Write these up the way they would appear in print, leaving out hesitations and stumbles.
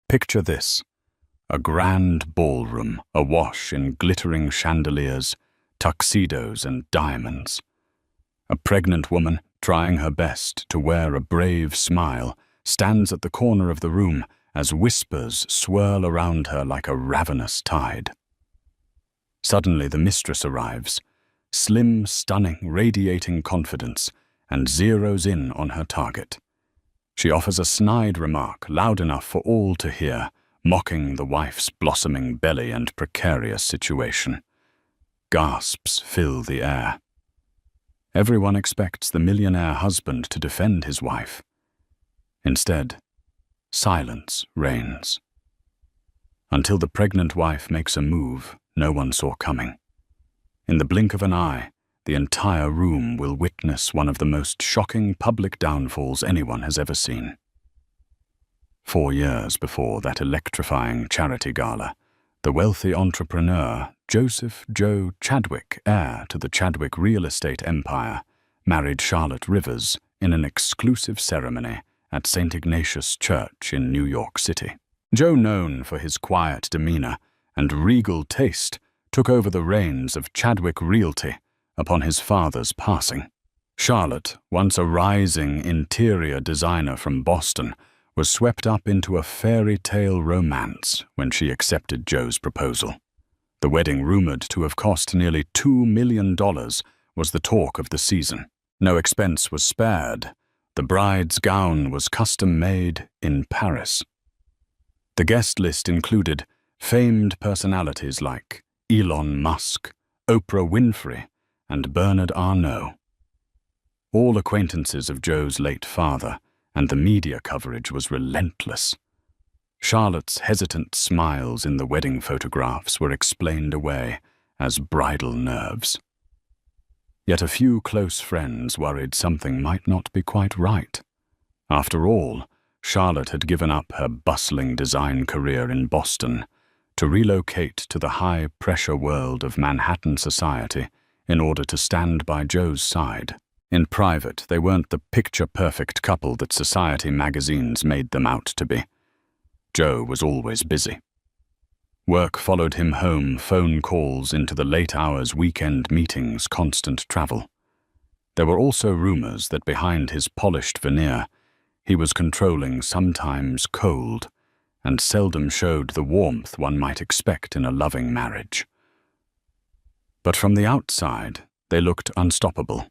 Picture this: a grand ballroom awash in glittering chandeliers, tuxedos and diamonds. A pregnant woman, trying her best to wear a brave smile, stands at the corner of the room as whispers swirl around her like a ravenous tide. Suddenly the mistress arrives, slim, stunning, radiating confidence, and zeroes in on her target. She offers a snide remark loud enough for all to hear, mocking the wife's blossoming belly and precarious situation. Gasps fill the air. Everyone expects the millionaire husband to defend his wife. Instead, silence reigns. Until the pregnant wife makes a move no one saw coming. In the blink of an eye, the entire room will witness one of the most shocking public downfalls anyone has ever seen. 4 years before that electrifying charity gala, the wealthy entrepreneur Joseph Joe Chadwick, heir to the Chadwick real estate empire, married Charlotte Rivers in an exclusive ceremony at St. Ignatius Church in New York City. Joe, known for his quiet demeanor and regal taste, took over the reins of Chadwick Realty upon his father's passing. Charlotte, once a rising interior designer from Boston, was swept up into a fairy tale romance when she accepted Joe's proposal. The wedding, rumored to have cost nearly $2 million, was the talk of the season. No expense was spared. The bride's gown was custom-made in Paris. The guest list included famed personalities like Elon Musk, Oprah Winfrey, and Bernard Arnault. All acquaintances of Joe's late father, and the media coverage was relentless. Charlotte's hesitant smiles in the wedding photographs were explained away as bridal nerves. Yet a few close friends worried something might not be quite right. After all, Charlotte had given up her bustling design career in Boston to relocate to the high-pressure world of Manhattan society in order to stand by Joe's side. In private, they weren't the picture-perfect couple that society magazines made them out to be. Joe was always busy. Work followed him home, phone calls into the late hours, weekend meetings, constant travel. There were also rumors that behind his polished veneer, he was controlling, sometimes cold, and seldom showed the warmth one might expect in a loving marriage. But from the outside, they looked unstoppable.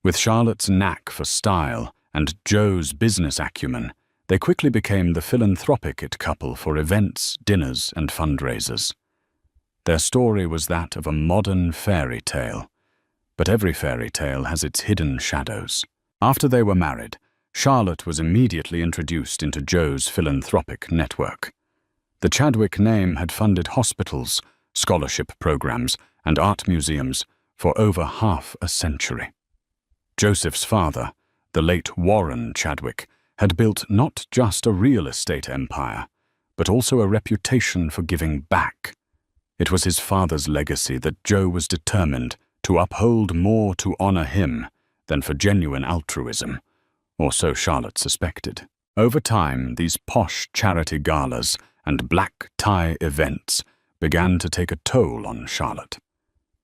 With Charlotte's knack for style and Joe's business acumen, they quickly became the philanthropic it couple for events, dinners, and fundraisers. Their story was that of a modern fairy tale, but every fairy tale has its hidden shadows. After they were married, Charlotte was immediately introduced into Joe's philanthropic network. The Chadwick name had funded hospitals, scholarship programs, and art museums for over half a century. Joseph's father, the late Warren Chadwick, had built not just a real estate empire, but also a reputation for giving back. It was his father's legacy that Joe was determined to uphold more to honor him than for genuine altruism, or so Charlotte suspected. Over time, these posh charity galas and black tie events began to take a toll on Charlotte.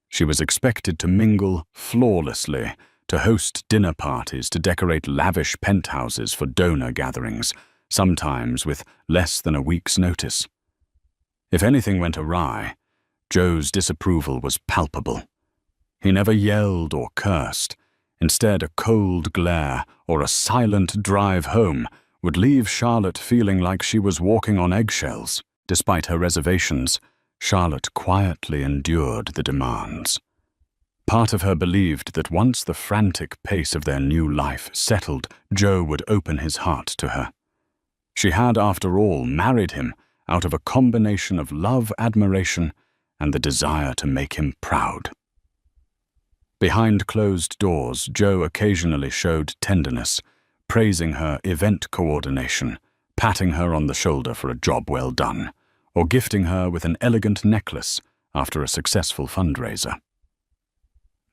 She was expected to mingle flawlessly, to host dinner parties, to decorate lavish penthouses for donor gatherings, sometimes with less than a week's notice. If anything went awry, Joe's disapproval was palpable. He never yelled or cursed. Instead, a cold glare or a silent drive home would leave Charlotte feeling like she was walking on eggshells. Despite her reservations, Charlotte quietly endured the demands. Part of her believed that once the frantic pace of their new life settled, Joe would open his heart to her. She had, after all, married him out of a combination of love, admiration, and the desire to make him proud. Behind closed doors, Joe occasionally showed tenderness, praising her event coordination, patting her on the shoulder for a job well done, or gifting her with an elegant necklace after a successful fundraiser.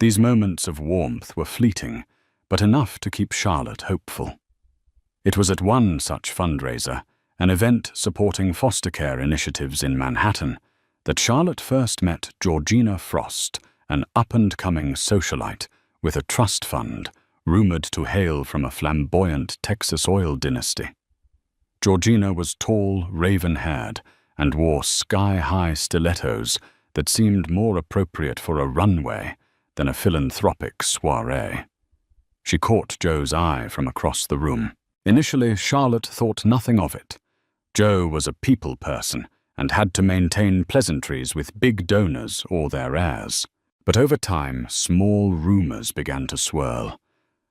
These moments of warmth were fleeting, but enough to keep Charlotte hopeful. It was at one such fundraiser, an event supporting foster care initiatives in Manhattan, that Charlotte first met Georgina Frost, an up-and-coming socialite with a trust fund rumored to hail from a flamboyant Texas oil dynasty. Georgina was tall, raven-haired, and wore sky-high stilettos that seemed more appropriate for a runway than a philanthropic soiree. She caught Joe's eye from across the room. Initially, Charlotte thought nothing of it. Joe was a people person and had to maintain pleasantries with big donors or their heirs. But over time, small rumors began to swirl.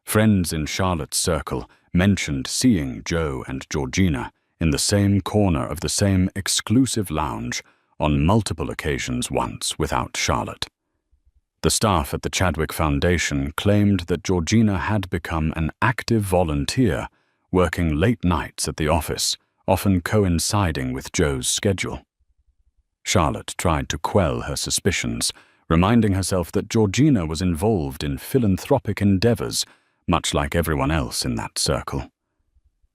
Friends in Charlotte's circle mentioned seeing Joe and Georgina in the same corner of the same exclusive lounge on multiple occasions once without Charlotte. The staff at the Chadwick Foundation claimed that Georgina had become an active volunteer, working late nights at the office, often coinciding with Joe's schedule. Charlotte tried to quell her suspicions, reminding herself that Georgina was involved in philanthropic endeavors, much like everyone else in that circle.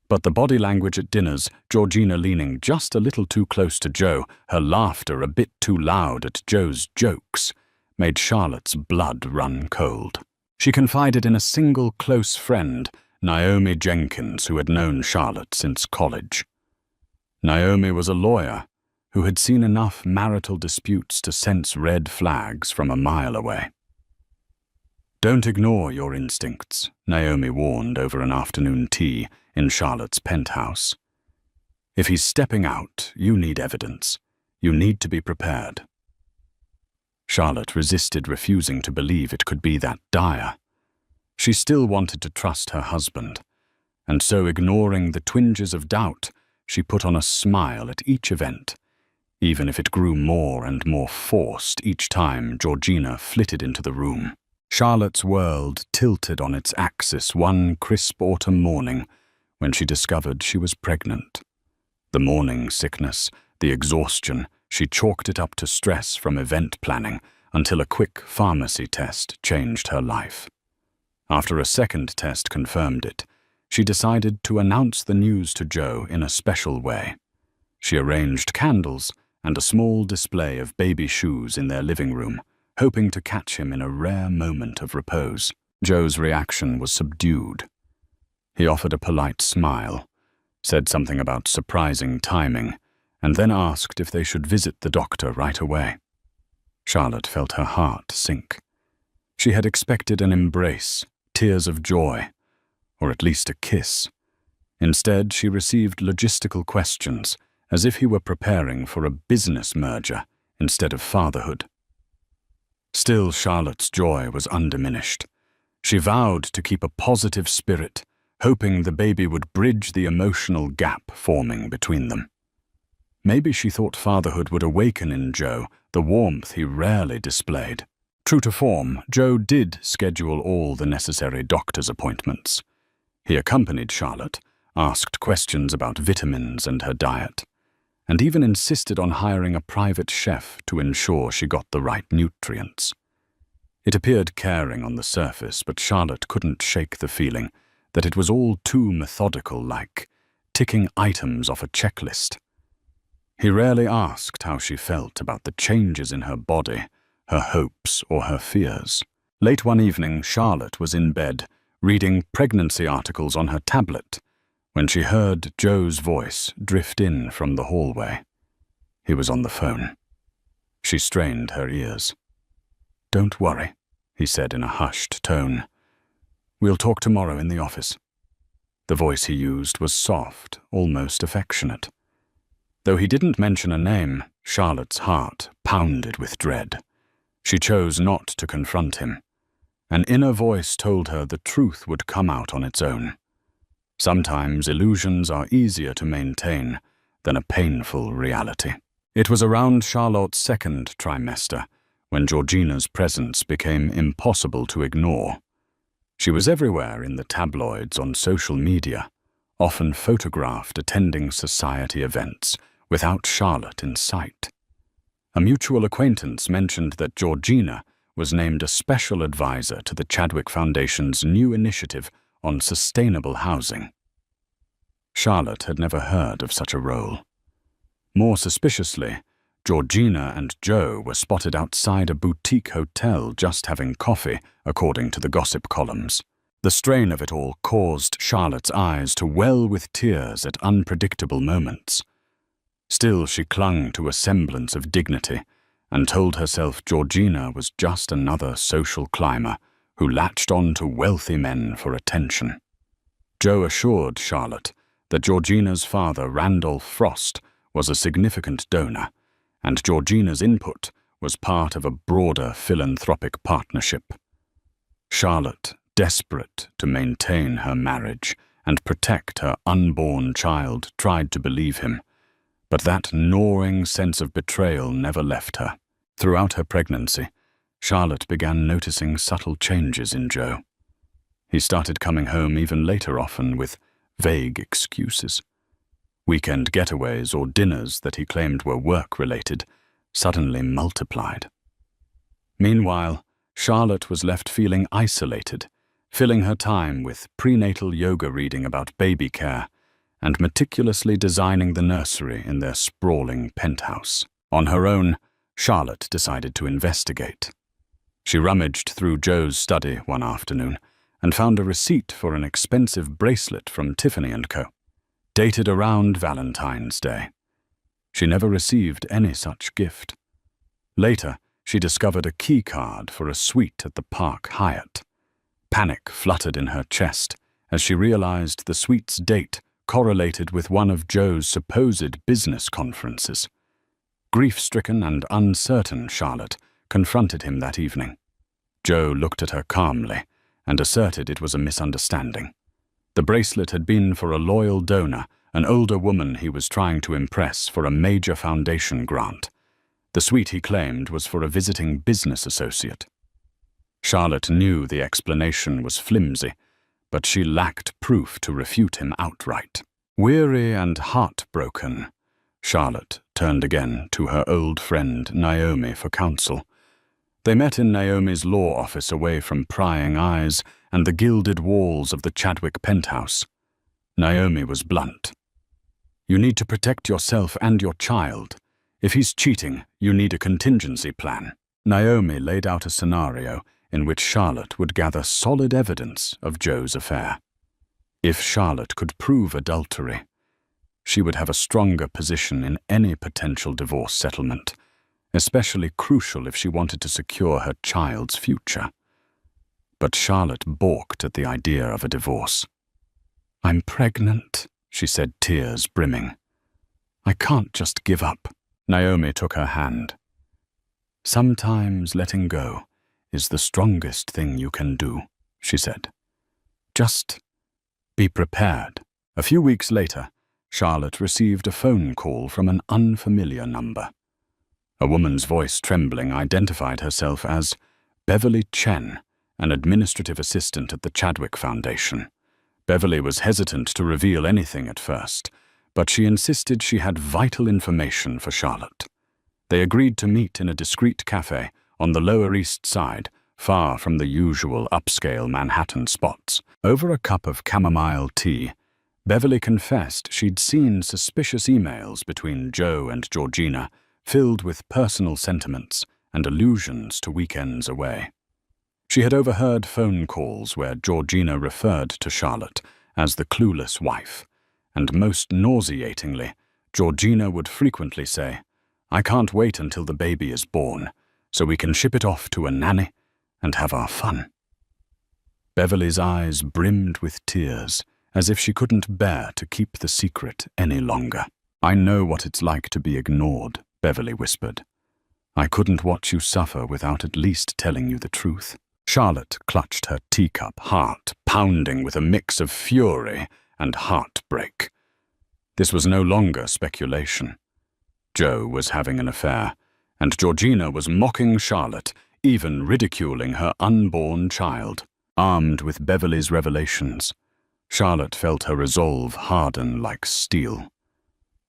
But the body language at dinners, Georgina leaning just a little too close to Joe, her laughter a bit too loud at Joe's jokes, made Charlotte's blood run cold. She confided in a single close friend, Naomi Jenkins, who had known Charlotte since college. Naomi was a lawyer who had seen enough marital disputes to sense red flags from a mile away. "Don't ignore your instincts," Naomi warned over an afternoon tea in Charlotte's penthouse. "If he's stepping out, you need evidence. You need to be prepared." Charlotte resisted refusing to believe it could be that dire. She still wanted to trust her husband, and so ignoring the twinges of doubt, she put on a smile at each event, even if it grew more and more forced each time Georgina flitted into the room. Charlotte's world tilted on its axis one crisp autumn morning when she discovered she was pregnant. The morning sickness, the exhaustion, she chalked it up to stress from event planning until a quick pharmacy test changed her life. After a second test confirmed it, she decided to announce the news to Joe in a special way. She arranged candles and a small display of baby shoes in their living room, hoping to catch him in a rare moment of repose. Joe's reaction was subdued. He offered a polite smile, said something about surprising timing, and then asked if they should visit the doctor right away. Charlotte felt her heart sink. She had expected an embrace, tears of joy, or at least a kiss. Instead, she received logistical questions, as if he were preparing for a business merger instead of fatherhood. Still, Charlotte's joy was undiminished. She vowed to keep a positive spirit, hoping the baby would bridge the emotional gap forming between them. Maybe she thought fatherhood would awaken in Joe the warmth he rarely displayed. True to form, Joe did schedule all the necessary doctor's appointments. He accompanied Charlotte, asked questions about vitamins and her diet, and even insisted on hiring a private chef to ensure she got the right nutrients. It appeared caring on the surface, but Charlotte couldn't shake the feeling that it was all too methodical, like ticking items off a checklist. He rarely asked how she felt about the changes in her body, her hopes or her fears. Late one evening, Charlotte was in bed, reading pregnancy articles on her tablet, when she heard Joe's voice drift in from the hallway. He was on the phone. She strained her ears. "Don't worry," he said in a hushed tone. "We'll talk tomorrow in the office." The voice he used was soft, almost affectionate. Though he didn't mention a name, Charlotte's heart pounded with dread. She chose not to confront him. An inner voice told her the truth would come out on its own. Sometimes illusions are easier to maintain than a painful reality. It was around Charlotte's second trimester when Georgina's presence became impossible to ignore. She was everywhere in the tabloids, on social media, often photographed attending society events without Charlotte in sight. A mutual acquaintance mentioned that Georgina was named a special advisor to the Chadwick Foundation's new initiative on sustainable housing. Charlotte had never heard of such a role. More suspiciously, Georgina and Joe were spotted outside a boutique hotel just having coffee, according to the gossip columns. The strain of it all caused Charlotte's eyes to well with tears at unpredictable moments. Still, she clung to a semblance of dignity and told herself Georgina was just another social climber who latched on to wealthy men for attention. Joe assured Charlotte that Georgina's father, Randolph Frost, was a significant donor, and Georgina's input was part of a broader philanthropic partnership. Charlotte, desperate to maintain her marriage and protect her unborn child, tried to believe him, but that gnawing sense of betrayal never left her. Throughout her pregnancy, Charlotte began noticing subtle changes in Joe. He started coming home even later, often with vague excuses. Weekend getaways or dinners that he claimed were work-related suddenly multiplied. Meanwhile, Charlotte was left feeling isolated, filling her time with prenatal yoga reading about baby care and meticulously designing the nursery in their sprawling penthouse. On her own, Charlotte decided to investigate. She rummaged through Joe's study one afternoon and found a receipt for an expensive bracelet from Tiffany & Co., dated around Valentine's Day. She never received any such gift. Later, she discovered a key card for a suite at the Park Hyatt. Panic fluttered in her chest as she realized the suite's date correlated with one of Joe's supposed business conferences. Grief-stricken and uncertain, Charlotte confronted him that evening. Joe looked at her calmly and asserted it was a misunderstanding. The bracelet had been for a loyal donor, an older woman he was trying to impress for a major foundation grant. The suite, he claimed, was for a visiting business associate. Charlotte knew the explanation was flimsy, but she lacked proof to refute him outright. Weary and heartbroken, Charlotte turned again to her old friend Naomi for counsel. They met in Naomi's law office away from prying eyes and the gilded walls of the Chadwick penthouse. Naomi was blunt. "You need to protect yourself and your child. If he's cheating, you need a contingency plan." Naomi laid out a scenario in which Charlotte would gather solid evidence of Joe's affair. If Charlotte could prove adultery, she would have a stronger position in any potential divorce settlement, especially crucial if she wanted to secure her child's future. But Charlotte balked at the idea of a divorce. "I'm pregnant," she said, tears brimming. "I can't just give up." Naomi took her hand. "Sometimes letting go is the strongest thing you can do," she said. "Just be prepared." A few weeks later, Charlotte received a phone call from an unfamiliar number. A woman's voice, trembling, identified herself as Beverly Chen, an administrative assistant at the Chadwick Foundation. Beverly was hesitant to reveal anything at first, but she insisted she had vital information for Charlotte. They agreed to meet in a discreet cafe on the Lower East Side, far from the usual upscale Manhattan spots. Over a cup of chamomile tea, Beverly confessed she'd seen suspicious emails between Joe and Georgina, filled with personal sentiments and allusions to weekends away. She had overheard phone calls where Georgina referred to Charlotte as the clueless wife, and most nauseatingly, Georgina would frequently say, "I can't wait until the baby is born, so we can ship it off to a nanny and have our fun." Beverly's eyes brimmed with tears, as if she couldn't bear to keep the secret any longer. "I know what it's like to be ignored," Beverly whispered. "I couldn't watch you suffer without at least telling you the truth." Charlotte clutched her teacup, heart pounding with a mix of fury and heartbreak. This was no longer speculation. Joe was having an affair, and Georgina was mocking Charlotte, even ridiculing her unborn child. Armed with Beverly's revelations, Charlotte felt her resolve harden like steel.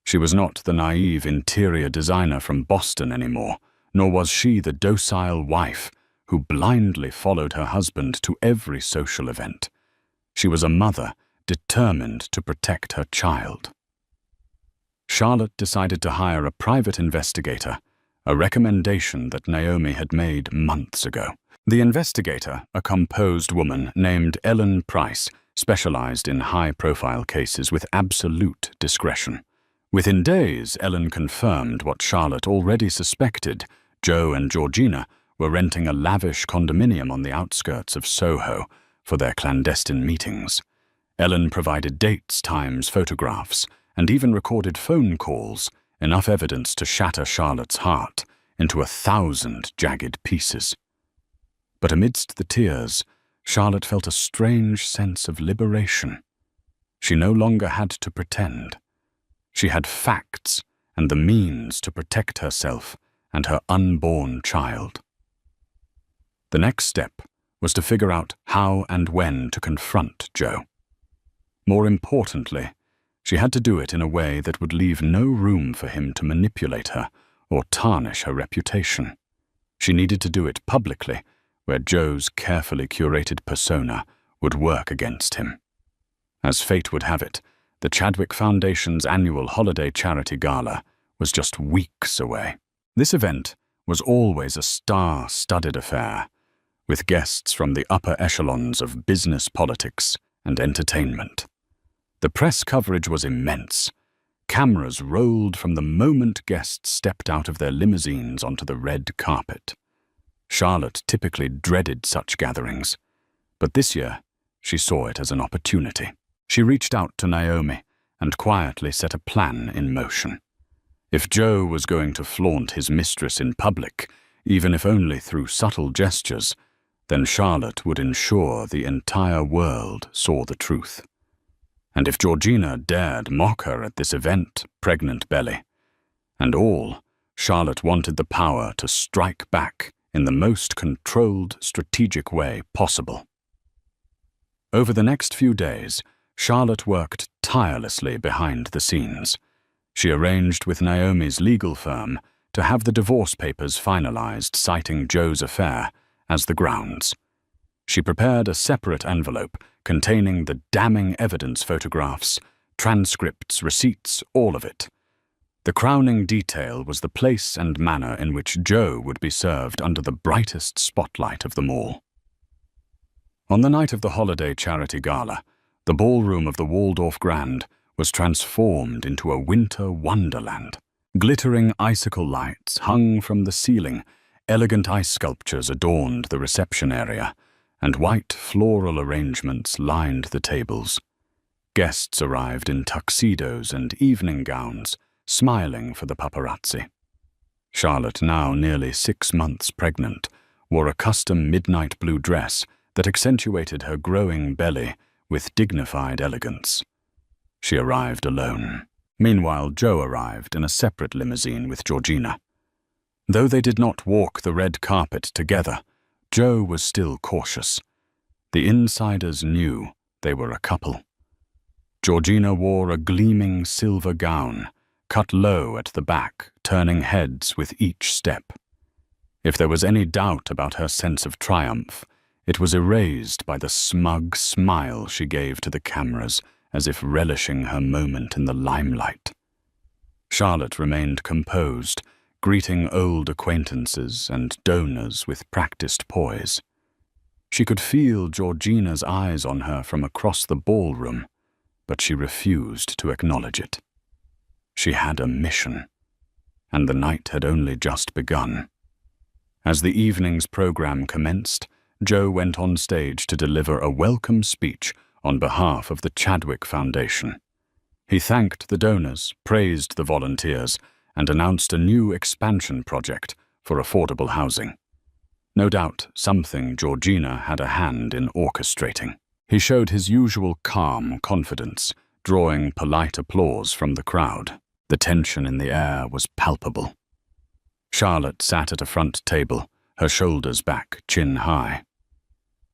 She was not the naive interior designer from Boston anymore, nor was she the docile wife who blindly followed her husband to every social event. She was a mother determined to protect her child. Charlotte decided to hire a private investigator, a recommendation that Naomi had made months ago. The investigator, a composed woman named Ellen Price, specialized in high-profile cases with absolute discretion. Within days, Ellen confirmed what Charlotte already suspected. Joe and Georgina were renting a lavish condominium on the outskirts of Soho for their clandestine meetings. Ellen provided dates, times, photographs, and even recorded phone calls, enough evidence to shatter Charlotte's heart into 1,000 jagged pieces. But amidst the tears, Charlotte felt a strange sense of liberation. She no longer had to pretend. She had facts and the means to protect herself and her unborn child. The next step was to figure out how and when to confront Joe. More importantly, she had to do it in a way that would leave no room for him to manipulate her or tarnish her reputation. She needed to do it publicly, where Joe's carefully curated persona would work against him. As fate would have it, the Chadwick Foundation's annual holiday charity gala was just weeks away. This event was always a star-studded affair, with guests from the upper echelons of business, politics, and entertainment. The press coverage was immense. Cameras rolled from the moment guests stepped out of their limousines onto the red carpet. Charlotte typically dreaded such gatherings, but this year she saw it as an opportunity. She reached out to Naomi and quietly set a plan in motion. If Joe was going to flaunt his mistress in public, even if only through subtle gestures, then Charlotte would ensure the entire world saw the truth. And if Georgina dared mock her at this event, pregnant belly, and all, Charlotte wanted the power to strike back in the most controlled, strategic way possible. Over the next few days, Charlotte worked tirelessly behind the scenes. She arranged with Naomi's legal firm to have the divorce papers finalized, citing Joe's affair as the grounds. She prepared a separate envelope containing the damning evidence, photographs, transcripts, receipts, all of it. The crowning detail was the place and manner in which Joe would be served under the brightest spotlight of them all. On the night of the holiday charity gala, the ballroom of the Waldorf Grand was transformed into a winter wonderland. Glittering icicle lights hung from the ceiling, elegant ice sculptures adorned the reception area, and white floral arrangements lined the tables. Guests arrived in tuxedos and evening gowns, smiling for the paparazzi. Charlotte, now nearly 6 months pregnant, wore a custom midnight blue dress that accentuated her growing belly with dignified elegance. She arrived alone. Meanwhile, Joe arrived in a separate limousine with Georgina. Though they did not walk the red carpet together, Joe was still cautious. The insiders knew they were a couple. Georgina wore a gleaming silver gown, cut low at the back, turning heads with each step. If there was any doubt about her sense of triumph, it was erased by the smug smile she gave to the cameras, as if relishing her moment in the limelight. Charlotte remained composed, greeting old acquaintances and donors with practiced poise. She could feel Georgina's eyes on her from across the ballroom, but she refused to acknowledge it. She had a mission, and the night had only just begun. As the evening's program commenced, Joe went on stage to deliver a welcome speech on behalf of the Chadwick Foundation. He thanked the donors, praised the volunteers, and announced a new expansion project for affordable housing. No doubt something Georgina had a hand in orchestrating. He showed his usual calm confidence, drawing polite applause from the crowd. The tension in the air was palpable. Charlotte sat at a front table, her shoulders back, chin high.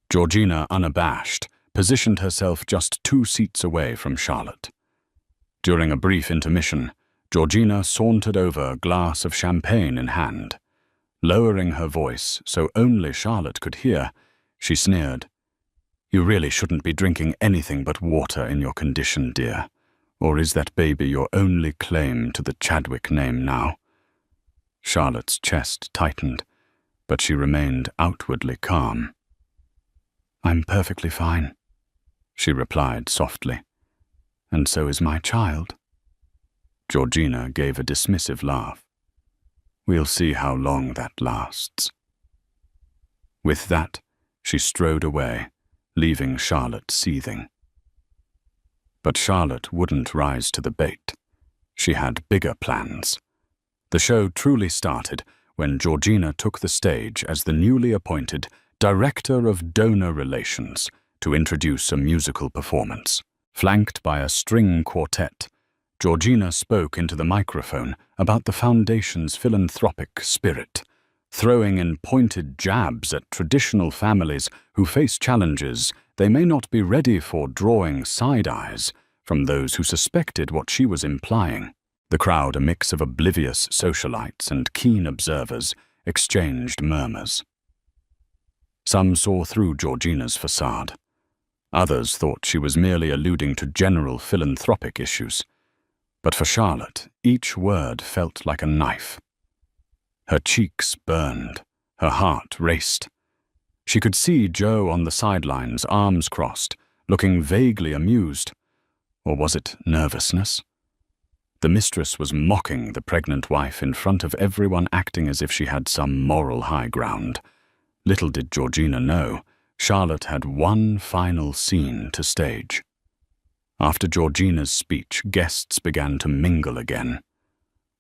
Georgina, unabashed, positioned herself just 2 seats away from Charlotte. During a brief intermission, Georgina sauntered over, a glass of champagne in hand. Lowering her voice so only Charlotte could hear, she sneered, You really shouldn't be drinking anything but water in your condition, dear. Or is that baby your only claim to the Chadwick name now? Charlotte's chest tightened, but she remained outwardly calm. I'm perfectly fine, she replied softly. And so is my child. Georgina gave a dismissive laugh. We'll see how long that lasts. With that, she strode away, leaving Charlotte seething. But Charlotte wouldn't rise to the bait. She had bigger plans. The show truly started when Georgina took the stage as the newly appointed Director of Donor Relations to introduce a musical performance. Flanked by a string quartet, Georgina spoke into the microphone about the Foundation's philanthropic spirit, throwing in pointed jabs at traditional families who face challenges they may not be ready for, drawing side eyes from those who suspected what she was implying. The crowd, a mix of oblivious socialites and keen observers, exchanged murmurs. Some saw through Georgina's facade. Others thought she was merely alluding to general philanthropic issues. But for Charlotte, each word felt like a knife. Her cheeks burned, her heart raced. She could see Joe on the sidelines, arms crossed, looking vaguely amused. Or was it nervousness? The mistress was mocking the pregnant wife in front of everyone, acting as if she had some moral high ground. Little did Georgina know, Charlotte had one final scene to stage. After Georgina's speech, guests began to mingle again.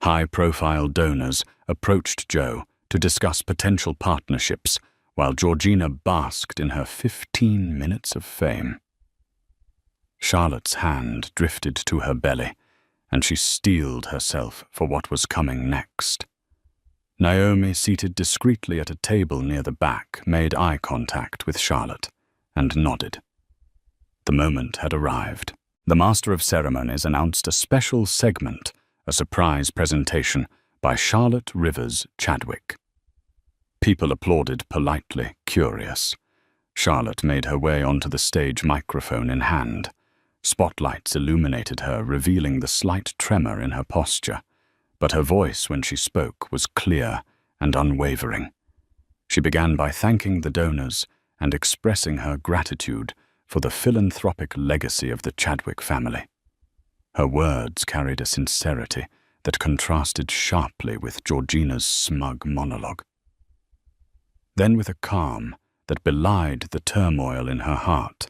High-profile donors approached Joe to discuss potential partnerships, while Georgina basked in her 15 minutes of fame. Charlotte's hand drifted to her belly, and she steeled herself for what was coming next. Naomi, seated discreetly at a table near the back, made eye contact with Charlotte and nodded. The moment had arrived. The Master of Ceremonies announced a special segment, a surprise presentation by Charlotte Rivers Chadwick. People applauded politely, curious. Charlotte made her way onto the stage, microphone in hand. Spotlights illuminated her, revealing the slight tremor in her posture, but her voice when she spoke was clear and unwavering. She began by thanking the donors and expressing her gratitude for the philanthropic legacy of the Chadwick family. Her words carried a sincerity that contrasted sharply with Georgina's smug monologue. Then, with a calm that belied the turmoil in her heart,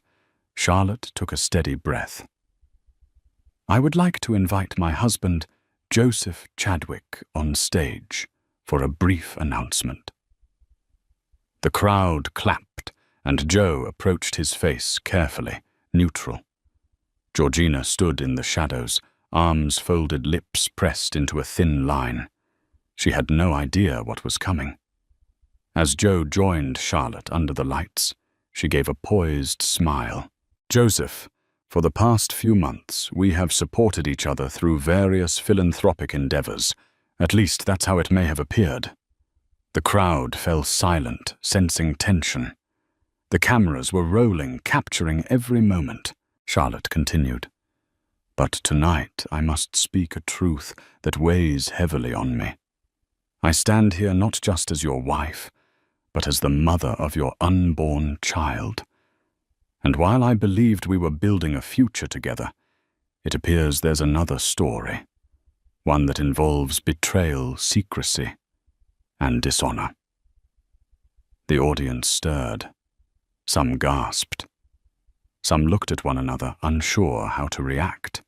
Charlotte took a steady breath. I would like to invite my husband, Joseph Chadwick, on stage for a brief announcement. The crowd clapped, and Joe approached his face carefully, neutral. Georgina stood in the shadows, arms folded, lips pressed into a thin line. She had no idea what was coming. As Joe joined Charlotte under the lights, she gave a poised smile. Joseph, for the past few months, we have supported each other through various philanthropic endeavors. At least that's how it may have appeared. The crowd fell silent, sensing tension. The cameras were rolling, capturing every moment. Charlotte continued. But tonight I must speak a truth that weighs heavily on me. I stand here not just as your wife, but as the mother of your unborn child. And while I believed we were building a future together, it appears there's another story, one that involves betrayal, secrecy, and dishonor. The audience stirred. Some gasped. Some looked at one another, unsure how to react.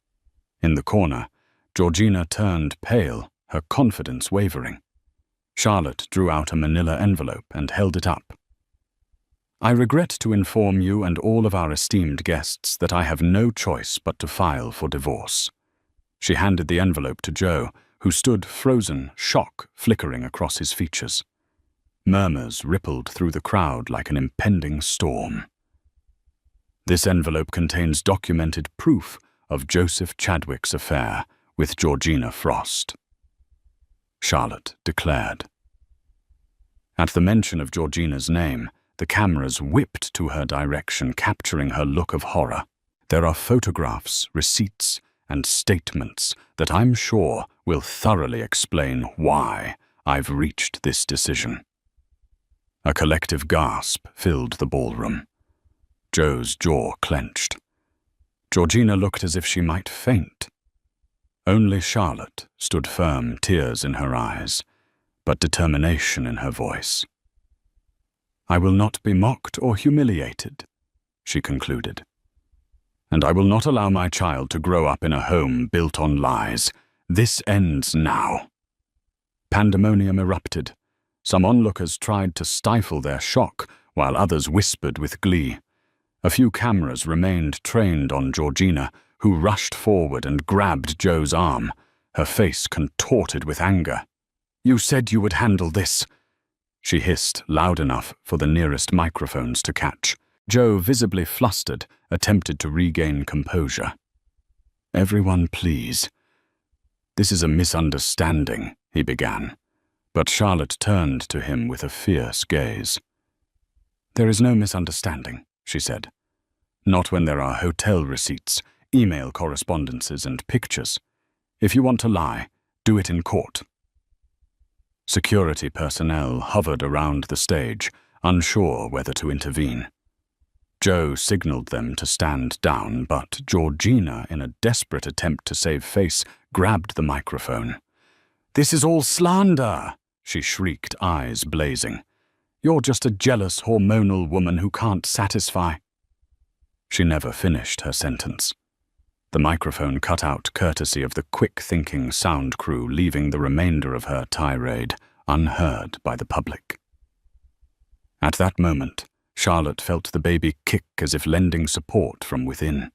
In the corner, Georgina turned pale, her confidence wavering. Charlotte drew out a manila envelope and held it up. I regret to inform you and all of our esteemed guests that I have no choice but to file for divorce. She handed the envelope to Joe, who stood frozen, shock flickering across his features. Murmurs rippled through the crowd like an impending storm. This envelope contains documented proof of Joseph Chadwick's affair with Georgina Frost, Charlotte declared. At the mention of Georgina's name, the cameras whipped to her direction, capturing her look of horror. There are photographs, receipts, and statements that I'm sure will thoroughly explain why I've reached this decision. A collective gasp filled the ballroom. Joe's jaw clenched. Georgina looked as if she might faint. Only Charlotte stood firm, tears in her eyes, but determination in her voice. "I will not be mocked or humiliated," she concluded. "And I will not allow my child to grow up in a home built on lies. This ends now." Pandemonium erupted. Some onlookers tried to stifle their shock, while others whispered with glee. A few cameras remained trained on Georgina, who rushed forward and grabbed Joe's arm, her face contorted with anger. "You said you would handle this," she hissed loud enough for the nearest microphones to catch. Joe, visibly flustered, attempted to regain composure. "Everyone, please. This is a misunderstanding," he began, but Charlotte turned to him with a fierce gaze. "There is no misunderstanding," she said. "Not when there are hotel receipts, email correspondences, and pictures. If you want to lie, do it in court." Security personnel hovered around the stage, unsure whether to intervene. Joe signaled them to stand down, but Georgina, in a desperate attempt to save face, grabbed the microphone. "This is all slander!" she shrieked, eyes blazing. "You're just a jealous, hormonal woman who can't satisfy." She never finished her sentence. The microphone cut out courtesy of the quick-thinking sound crew, leaving the remainder of her tirade unheard by the public. At that moment, Charlotte felt the baby kick as if lending support from within.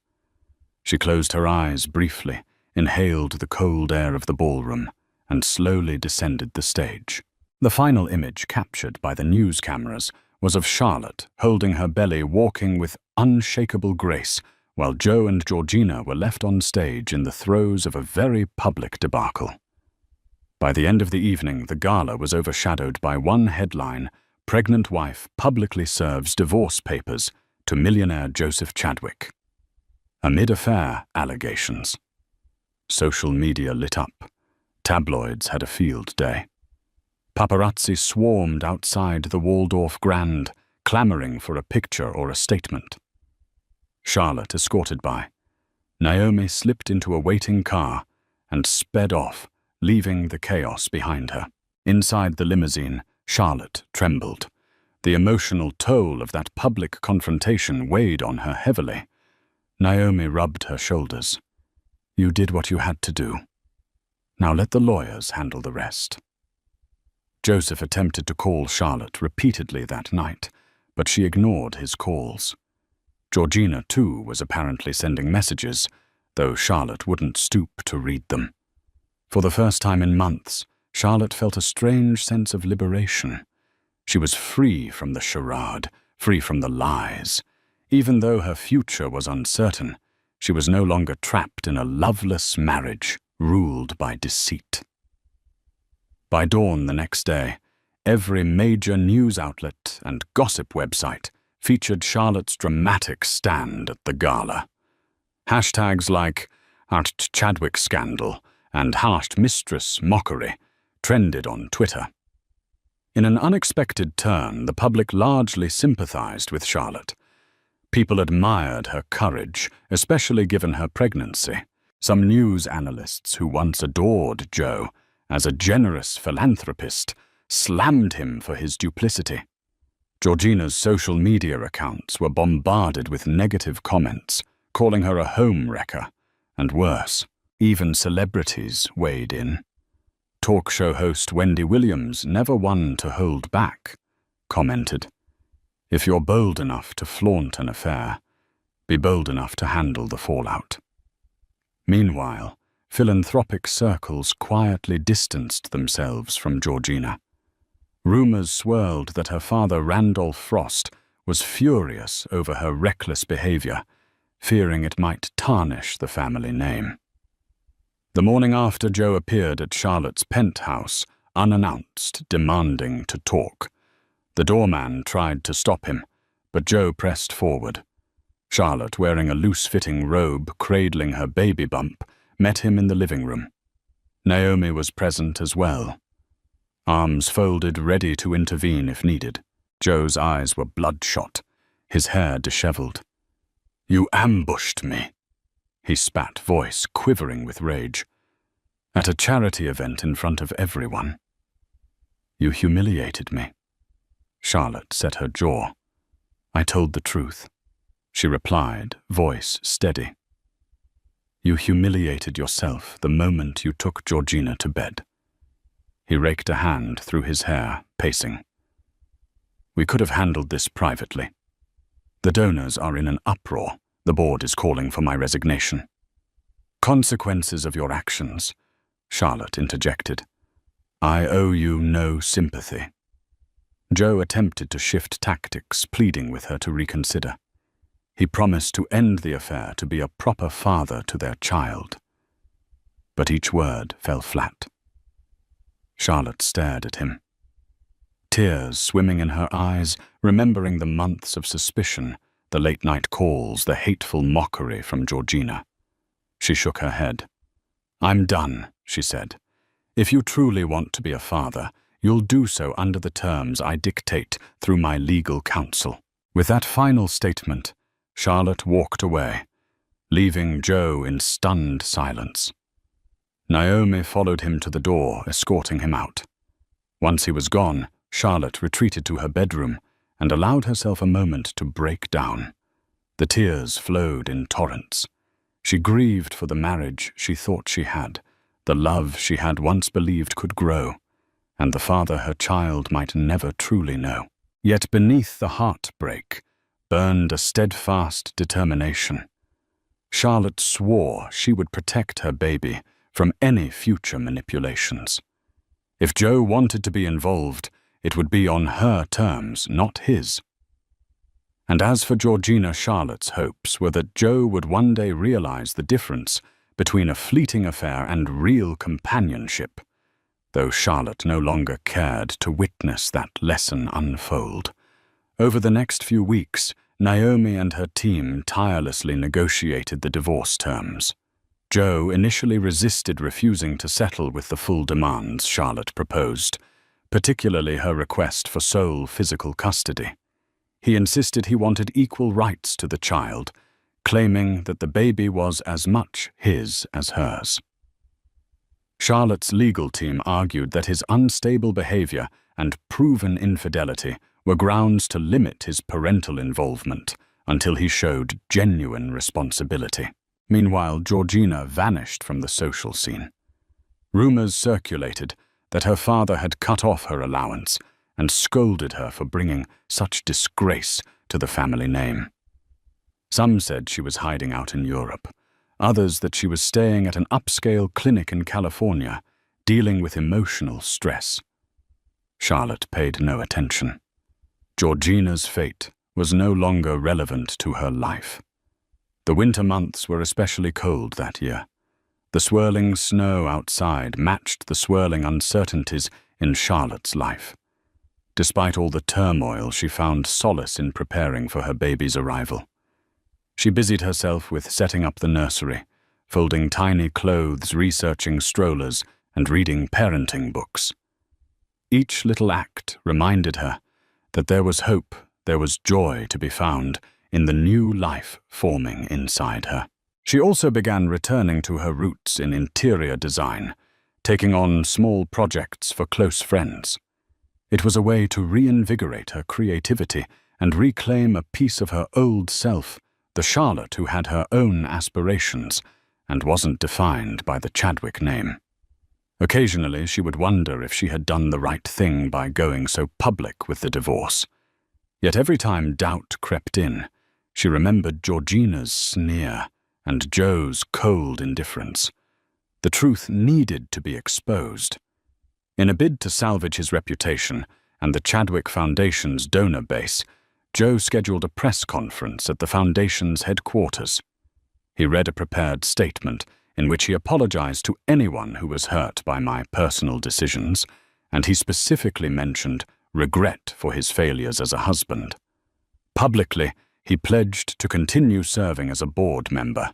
She closed her eyes briefly, inhaled the cold air of the ballroom, and slowly descended the stage. The final image captured by the news cameras was of Charlotte holding her belly, walking with unshakable grace, while Joe and Georgina were left on stage in the throes of a very public debacle. By the end of the evening, the gala was overshadowed by one headline: "Pregnant wife publicly serves divorce papers to millionaire Joseph Chadwick." Amid affair allegations. Social media lit up. Tabloids had a field day. Paparazzi swarmed outside the Waldorf Grand, clamoring for a picture or a statement. Charlotte escorted by. Naomi slipped into a waiting car and sped off, leaving the chaos behind her. Inside the limousine, Charlotte trembled. The emotional toll of that public confrontation weighed on her heavily. Naomi rubbed her shoulders. "You did what you had to do. Now let the lawyers handle the rest." Joseph attempted to call Charlotte repeatedly that night, but she ignored his calls. Georgina, too, was apparently sending messages, though Charlotte wouldn't stoop to read them. For the first time in months, Charlotte felt a strange sense of liberation. She was free from the charade, free from the lies. Even though her future was uncertain, she was no longer trapped in a loveless marriage ruled by deceit. By dawn the next day, every major news outlet and gossip website featured Charlotte's dramatic stand at the gala. Hashtags like #Chadwick Scandal and #Mistress Mockery trended on Twitter. In an unexpected turn, the public largely sympathized with Charlotte. People admired her courage, especially given her pregnancy. Some news analysts who once adored Joe as a generous philanthropist slammed him for his duplicity. Georgina's social media accounts were bombarded with negative comments, calling her a home wrecker, and worse, even celebrities weighed in. Talk show host Wendy Williams, never one to hold back, commented, "If you're bold enough to flaunt an affair, be bold enough to handle the fallout." Meanwhile, philanthropic circles quietly distanced themselves from Georgina. Rumors swirled that her father, Randolph Frost, was furious over her reckless behavior, fearing it might tarnish the family name. The morning after, Joe appeared at Charlotte's penthouse, unannounced, demanding to talk. The doorman tried to stop him, but Joe pressed forward. Charlotte, wearing a loose-fitting robe cradling her baby bump, met him in the living room. Naomi was present as well, arms folded, ready to intervene if needed. Joe's eyes were bloodshot, his hair disheveled. "You ambushed me," he spat, voice quivering with rage. "At a charity event in front of everyone. You humiliated me." Charlotte set her jaw. "I told the truth," she replied, voice steady. "You humiliated yourself the moment you took Georgina to bed." He raked a hand through his hair, pacing. "We could have handled this privately. The donors are in an uproar. The board is calling for my resignation." "Consequences of your actions," Charlotte interjected. "I owe you no sympathy." Joe attempted to shift tactics, pleading with her to reconsider. He promised to end the affair, to be a proper father to their child. But each word fell flat. Charlotte stared at him, tears swimming in her eyes, remembering the months of suspicion, the late-night calls, the hateful mockery from Georgina. She shook her head. "I'm done," she said. "If you truly want to be a father, you'll do so under the terms I dictate through my legal counsel." With that final statement, Charlotte walked away, leaving Joe in stunned silence. Naomi followed him to the door, escorting him out. Once he was gone, Charlotte retreated to her bedroom and allowed herself a moment to break down. The tears flowed in torrents. She grieved for the marriage she thought she had, the love she had once believed could grow, and the father her child might never truly know. Yet beneath the heartbreak burned a steadfast determination. Charlotte swore she would protect her baby from any future manipulations. If Joe wanted to be involved, it would be on her terms, not his. And as for Georgina, Charlotte's hopes were that Joe would one day realize the difference between a fleeting affair and real companionship, though Charlotte no longer cared to witness that lesson unfold. Over the next few weeks, Naomi and her team tirelessly negotiated the divorce terms. Joe initially resisted refusing to settle with the full demands Charlotte proposed, particularly her request for sole physical custody. He insisted he wanted equal rights to the child, claiming that the baby was as much his as hers. Charlotte's legal team argued that his unstable behavior and proven infidelity were grounds to limit his parental involvement until he showed genuine responsibility. Meanwhile, Georgina vanished from the social scene. Rumors circulated that her father had cut off her allowance and scolded her for bringing such disgrace to the family name. Some said she was hiding out in Europe, others that she was staying at an upscale clinic in California, dealing with emotional stress. Charlotte paid no attention. Georgina's fate was no longer relevant to her life. The winter months were especially cold that year. The swirling snow outside matched the swirling uncertainties in Charlotte's life. Despite all the turmoil, she found solace in preparing for her baby's arrival. She busied herself with setting up the nursery, folding tiny clothes, researching strollers, and reading parenting books. Each little act reminded her that there was hope, there was joy to be found in the new life forming inside her. She also began returning to her roots in interior design, taking on small projects for close friends. It was a way to reinvigorate her creativity and reclaim a piece of her old self, the Charlotte who had her own aspirations and wasn't defined by the Chadwick name. Occasionally, she would wonder if she had done the right thing by going so public with the divorce. Yet every time doubt crept in, she remembered Georgina's sneer and Joe's cold indifference. The truth needed to be exposed. In a bid to salvage his reputation and the Chadwick Foundation's donor base, Joe scheduled a press conference at the Foundation's headquarters. He read a prepared statement in which he apologized to anyone who was hurt by my personal decisions, and he specifically mentioned regret for his failures as a husband. Publicly, he pledged to continue serving as a board member,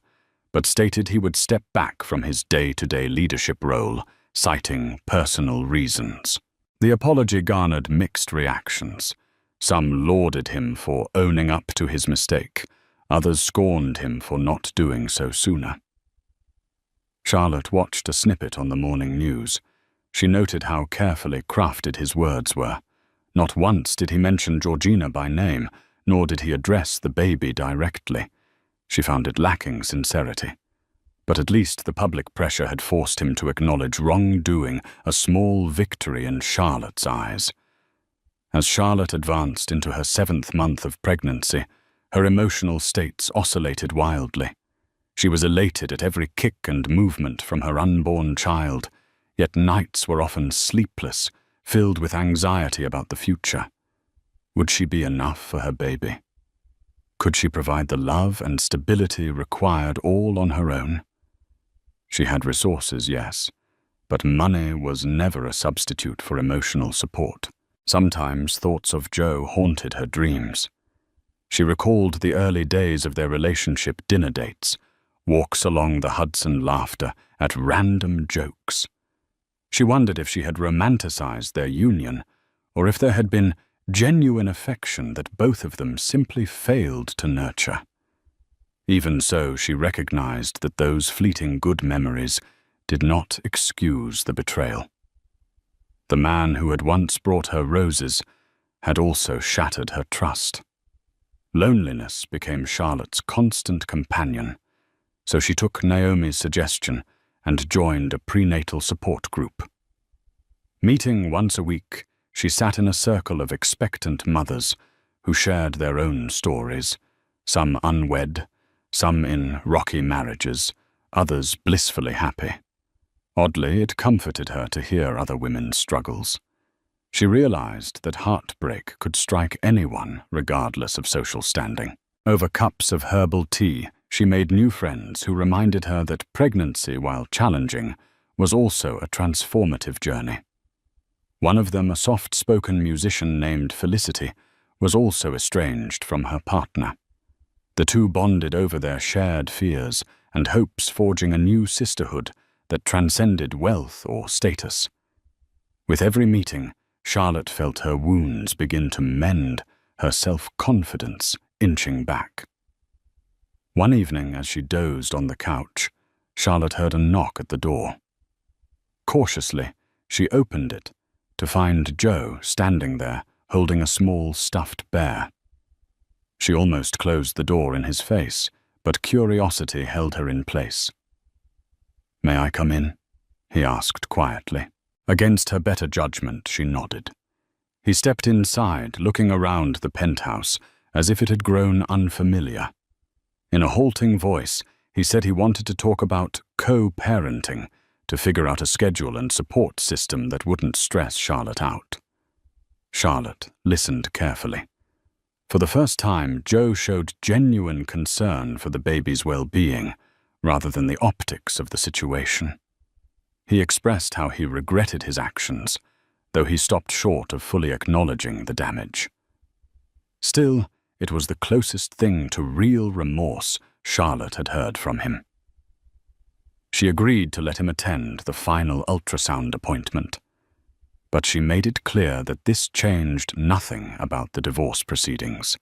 but stated he would step back from his day-to-day leadership role, citing personal reasons. The apology garnered mixed reactions. Some lauded him for owning up to his mistake. Others scorned him for not doing so sooner. Charlotte watched a snippet on the morning news. She noted how carefully crafted his words were. Not once did he mention Georgina by name, nor did he address the baby directly. She found it lacking sincerity. But at least the public pressure had forced him to acknowledge wrongdoing, a small victory in Charlotte's eyes. As Charlotte advanced into her 7th month of pregnancy, her emotional states oscillated wildly. She was elated at every kick and movement from her unborn child, yet nights were often sleepless, filled with anxiety about the future. Would she be enough for her baby? Could she provide the love and stability required all on her own? She had resources, yes, but money was never a substitute for emotional support. Sometimes thoughts of Joe haunted her dreams. She recalled the early days of their relationship dinner dates, walks along the Hudson laughter at random jokes. She wondered if she had romanticized their union, or if there had been genuine affection that both of them simply failed to nurture. Even so, she recognized that those fleeting good memories did not excuse the betrayal. The man who had once brought her roses had also shattered her trust. Loneliness became Charlotte's constant companion, so she took Naomi's suggestion and joined a prenatal support group. Meeting once a week, she sat in a circle of expectant mothers who shared their own stories, some unwed, some in rocky marriages, others blissfully happy. Oddly, it comforted her to hear other women's struggles. She realized that heartbreak could strike anyone, regardless of social standing. Over cups of herbal tea, she made new friends who reminded her that pregnancy, while challenging, was also a transformative journey. One of them, a soft-spoken musician named Felicity, was also estranged from her partner. The two bonded over their shared fears and hopes, forging a new sisterhood that transcended wealth or status. With every meeting, Charlotte felt her wounds begin to mend, her self-confidence inching back. One evening, as she dozed on the couch, Charlotte heard a knock at the door. Cautiously, she opened it to find Joe standing there, holding a small stuffed bear. She almost closed the door in his face, but curiosity held her in place. "May I come in?" he asked quietly. Against her better judgment, she nodded. He stepped inside, looking around the penthouse as if it had grown unfamiliar. In a halting voice, he said he wanted to talk about co-parenting, to figure out a schedule and support system that wouldn't stress Charlotte out. Charlotte listened carefully. For the first time, Joe showed genuine concern for the baby's well-being, rather than the optics of the situation. He expressed how he regretted his actions, though he stopped short of fully acknowledging the damage. Still, it was the closest thing to real remorse Charlotte had heard from him. She agreed to let him attend the final ultrasound appointment, but she made it clear that this changed nothing about the divorce proceedings.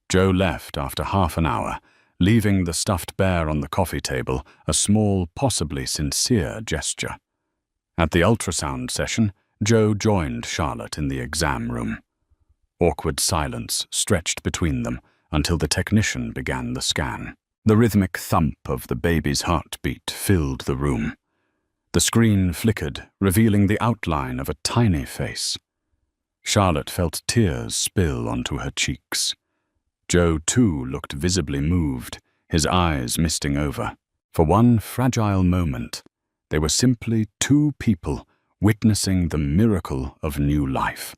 Joe left after half an hour, leaving the stuffed bear on the coffee table, a small, possibly sincere gesture. At the ultrasound session, Joe joined Charlotte in the exam room. Awkward silence stretched between them until the technician began the scan. The rhythmic thump of the baby's heartbeat filled the room. The screen flickered, revealing the outline of a tiny face. Charlotte felt tears spill onto her cheeks. Joe, too, looked visibly moved, his eyes misting over. For one fragile moment, they were simply two people witnessing the miracle of new life.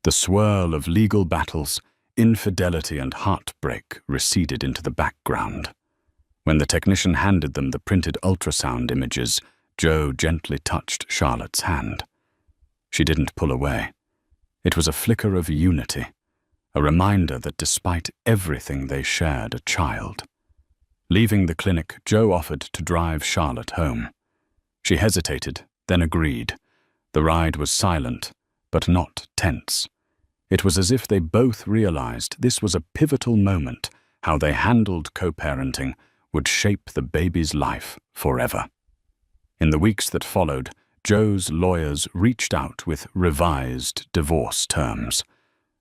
The swirl of legal battles, infidelity, and heartbreak receded into the background. When the technician handed them the printed ultrasound images, Joe gently touched Charlotte's hand. She didn't pull away. It was a flicker of unity, a reminder that despite everything they shared a child. Leaving the clinic, Joe offered to drive Charlotte home. She hesitated, then agreed. The ride was silent, but not tense. It was as if they both realized this was a pivotal moment. How they handled co-parenting would shape the baby's life forever. In the weeks that followed, Joe's lawyers reached out with revised divorce terms.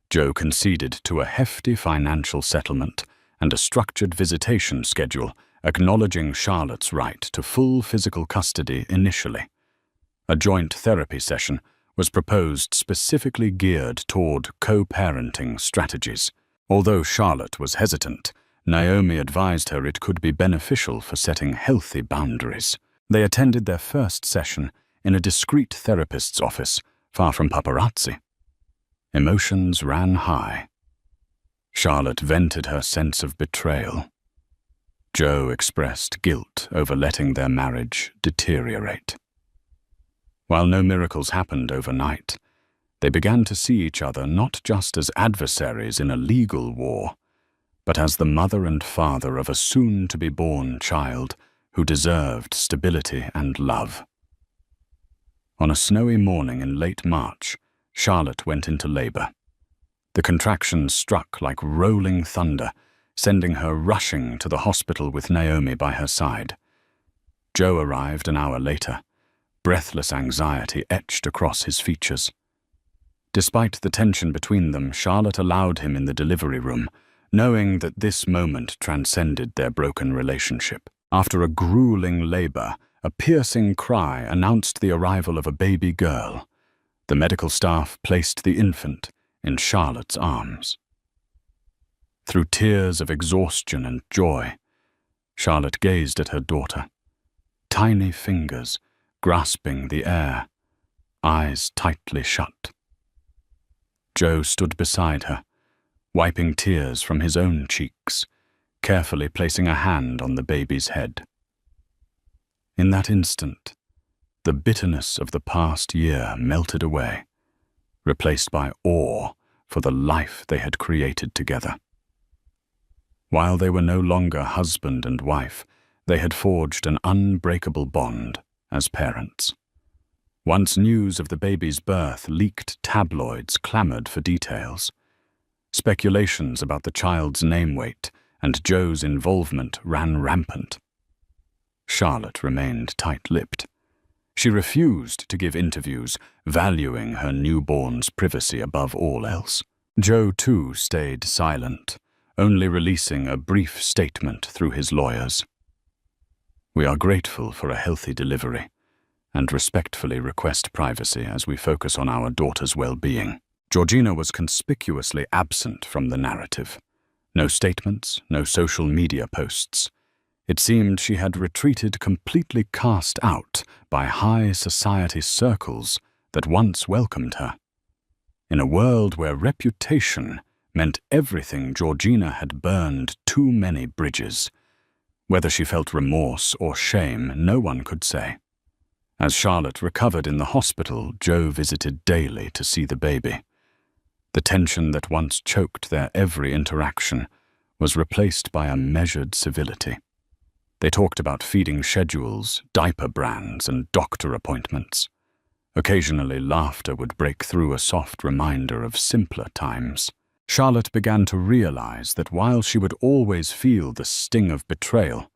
Joe conceded to a hefty financial settlement and a structured visitation schedule, acknowledging Charlotte's right to full physical custody initially. A joint therapy session was proposed specifically geared toward co-parenting strategies. Although Charlotte was hesitant, Naomi advised her it could be beneficial for setting healthy boundaries. They attended their first session in a discreet therapist's office, far from paparazzi. Emotions ran high. Charlotte vented her sense of betrayal. Joe expressed guilt over letting their marriage deteriorate. While no miracles happened overnight, they began to see each other not just as adversaries in a legal war, but as the mother and father of a soon-to-be-born child who deserved stability and love. On a snowy morning in late March, Charlotte went into labor. The contractions struck like rolling thunder, sending her rushing to the hospital with Naomi by her side. Joe arrived an hour later. Breathless anxiety etched across his features. Despite the tension between them, Charlotte allowed him in the delivery room, knowing that this moment transcended their broken relationship. After a grueling labor, a piercing cry announced the arrival of a baby girl. The medical staff placed the infant in Charlotte's arms. Through tears of exhaustion and joy, Charlotte gazed at her daughter. Tiny fingers grasping the air, eyes tightly shut. Joe stood beside her, wiping tears from his own cheeks, carefully placing a hand on the baby's head. In that instant, the bitterness of the past year melted away, replaced by awe for the life they had created together. While they were no longer husband and wife, they had forged an unbreakable bond as parents. Once news of the baby's birth leaked, tabloids clamored for details. Speculations about the child's name weight and Joe's involvement ran rampant. Charlotte remained tight-lipped. She refused to give interviews, valuing her newborn's privacy above all else. Joe, too, stayed silent, only releasing a brief statement through his lawyers. We are grateful for a healthy delivery and respectfully request privacy as we focus on our daughter's well-being. Georgina was conspicuously absent from the narrative. No statements, no social media posts. It seemed she had retreated, completely cast out by high society circles that once welcomed her. In a world where reputation meant everything, Georgina had burned too many bridges. Whether she felt remorse or shame, no one could say. As Charlotte recovered in the hospital, Joe visited daily to see the baby. The tension that once choked their every interaction was replaced by a measured civility. They talked about feeding schedules, diaper brands, and doctor appointments. Occasionally, laughter would break through a soft reminder of simpler times. Charlotte began to realize that while she would always feel the sting of betrayal,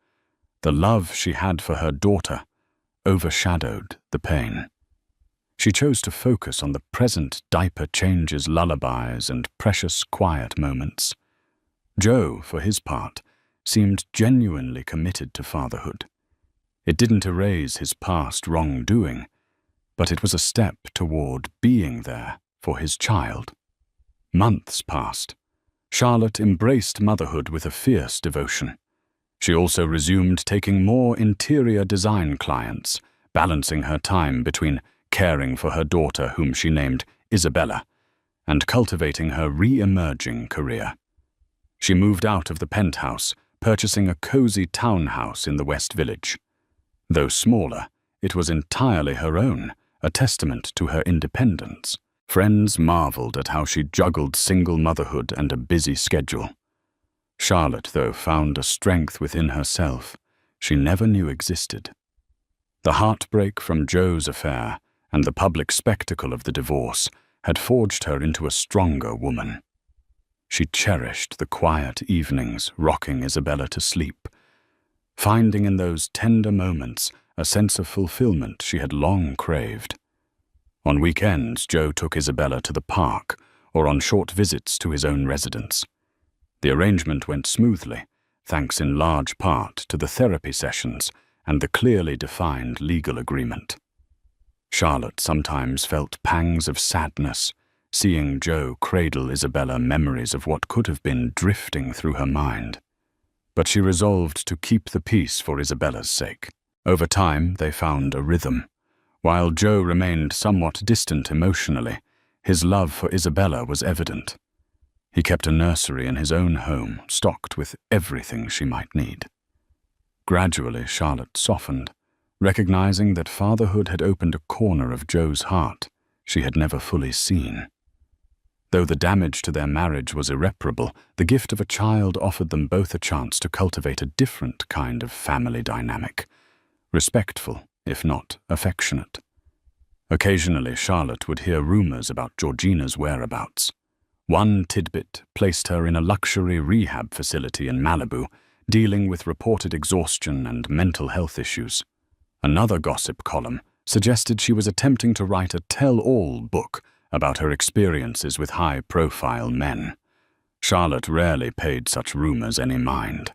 the love she had for her daughter overshadowed the pain. She chose to focus on the present diaper changes, lullabies, and precious quiet moments. Joe, for his part, seemed genuinely committed to fatherhood. It didn't erase his past wrongdoing, but it was a step toward being there for his child. Months passed. Charlotte embraced motherhood with a fierce devotion. She also resumed taking more interior design clients, balancing her time between caring for her daughter, whom she named Isabella, and cultivating her re-emerging career. She moved out of the penthouse, purchasing a cozy townhouse in the West Village. Though smaller, it was entirely her own, a testament to her independence. Friends marveled at how she juggled single motherhood and a busy schedule. Charlotte, though, found a strength within herself she never knew existed. The heartbreak from Joe's affair and the public spectacle of the divorce had forged her into a stronger woman. She cherished the quiet evenings rocking Isabella to sleep, finding in those tender moments a sense of fulfillment she had long craved. On weekends, Joe took Isabella to the park or on short visits to his own residence. The arrangement went smoothly, thanks in large part to the therapy sessions and the clearly defined legal agreement. Charlotte sometimes felt pangs of sadness, seeing Joe cradle Isabella memories of what could have been drifting through her mind. But she resolved to keep the peace for Isabella's sake. Over time, they found a rhythm. While Joe remained somewhat distant emotionally, his love for Isabella was evident. He kept a nursery in his own home, stocked with everything she might need. Gradually, Charlotte softened, recognizing that fatherhood had opened a corner of Joe's heart she had never fully seen. Though the damage to their marriage was irreparable, the gift of a child offered them both a chance to cultivate a different kind of family dynamic, respectful, if not affectionate. Occasionally, Charlotte would hear rumors about Georgina's whereabouts. One tidbit placed her in a luxury rehab facility in Malibu, dealing with reported exhaustion and mental health issues. Another gossip column suggested she was attempting to write a tell-all book about her experiences with high-profile men. Charlotte rarely paid such rumors any mind.